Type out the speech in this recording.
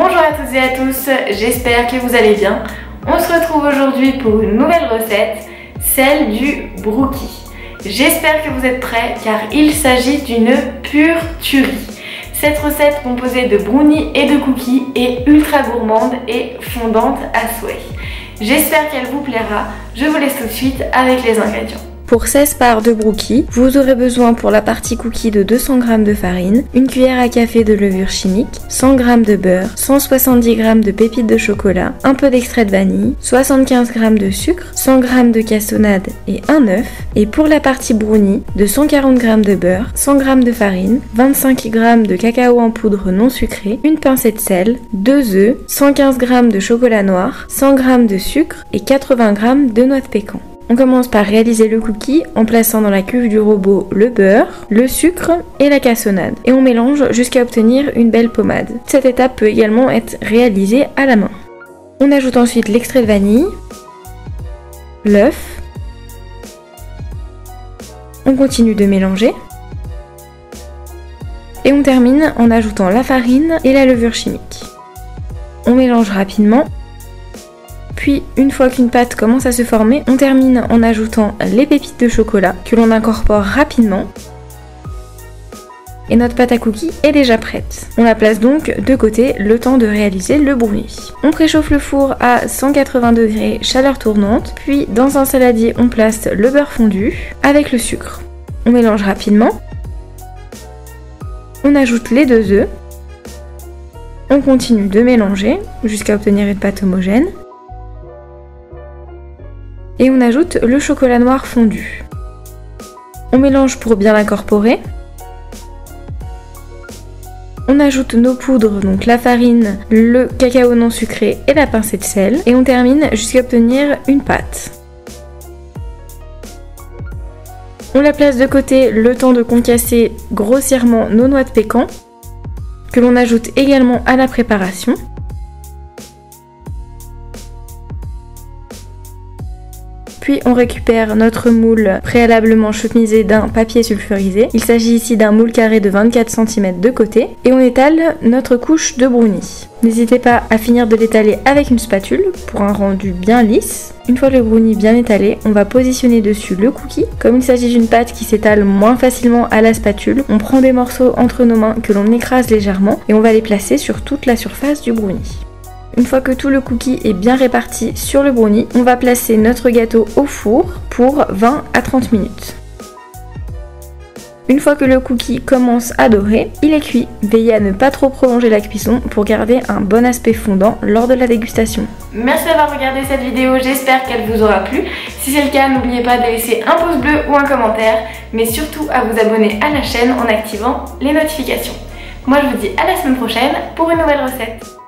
Bonjour à toutes et à tous, j'espère que vous allez bien. On se retrouve aujourd'hui pour une nouvelle recette, celle du brookie. J'espère que vous êtes prêts car il s'agit d'une pure tuerie. Cette recette composée de brownies et de cookies est ultra gourmande et fondante à souhait. J'espère qu'elle vous plaira, je vous laisse tout de suite avec les ingrédients. Pour 16 parts de brookie, vous aurez besoin pour la partie cookie de 200 g de farine, une cuillère à café de levure chimique, 100 g de beurre, 170 g de pépites de chocolat, un peu d'extrait de vanille, 75 g de sucre, 100 g de cassonade et un œuf. Et pour la partie brownie, de 140 g de beurre, 100 g de farine, 25 g de cacao en poudre non sucré, une pincée de sel, 2 œufs, 115 g de chocolat noir, 100 g de sucre et 80 g de noix de pécan. On commence par réaliser le cookie en plaçant dans la cuve du robot le beurre, le sucre et la cassonade. Et on mélange jusqu'à obtenir une belle pommade. Cette étape peut également être réalisée à la main. On ajoute ensuite l'extrait de vanille, l'œuf. On continue de mélanger. Et on termine en ajoutant la farine et la levure chimique. On mélange rapidement. Puis, une fois qu'une pâte commence à se former, on termine en ajoutant les pépites de chocolat que l'on incorpore rapidement. Et notre pâte à cookies est déjà prête. On la place donc de côté le temps de réaliser le brownie. On préchauffe le four à 180 degrés, chaleur tournante. Puis, dans un saladier, on place le beurre fondu avec le sucre. On mélange rapidement. On ajoute les 2 œufs. On continue de mélanger jusqu'à obtenir une pâte homogène. Et on ajoute le chocolat noir fondu. On mélange pour bien l'incorporer. On ajoute nos poudres, donc la farine, le cacao non sucré et la pincée de sel. Et on termine jusqu'à obtenir une pâte. On la place de côté le temps de concasser grossièrement nos noix de pécan, que l'on ajoute également à la préparation. Puis on récupère notre moule préalablement chemisé d'un papier sulfurisé. Il s'agit ici d'un moule carré de 24 cm de côté. Et on étale notre couche de brownie. N'hésitez pas à finir de l'étaler avec une spatule pour un rendu bien lisse. Une fois le brownie bien étalé, on va positionner dessus le cookie. Comme il s'agit d'une pâte qui s'étale moins facilement à la spatule, on prend des morceaux entre nos mains que l'on écrase légèrement et on va les placer sur toute la surface du brownie. Une fois que tout le cookie est bien réparti sur le brownie, on va placer notre gâteau au four pour 20 à 30 minutes. Une fois que le cookie commence à dorer, il est cuit. Veillez à ne pas trop prolonger la cuisson pour garder un bon aspect fondant lors de la dégustation. Merci d'avoir regardé cette vidéo, j'espère qu'elle vous aura plu. Si c'est le cas, n'oubliez pas de laisser un pouce bleu ou un commentaire, mais surtout à vous abonner à la chaîne en activant les notifications. Moi je vous dis à la semaine prochaine pour une nouvelle recette.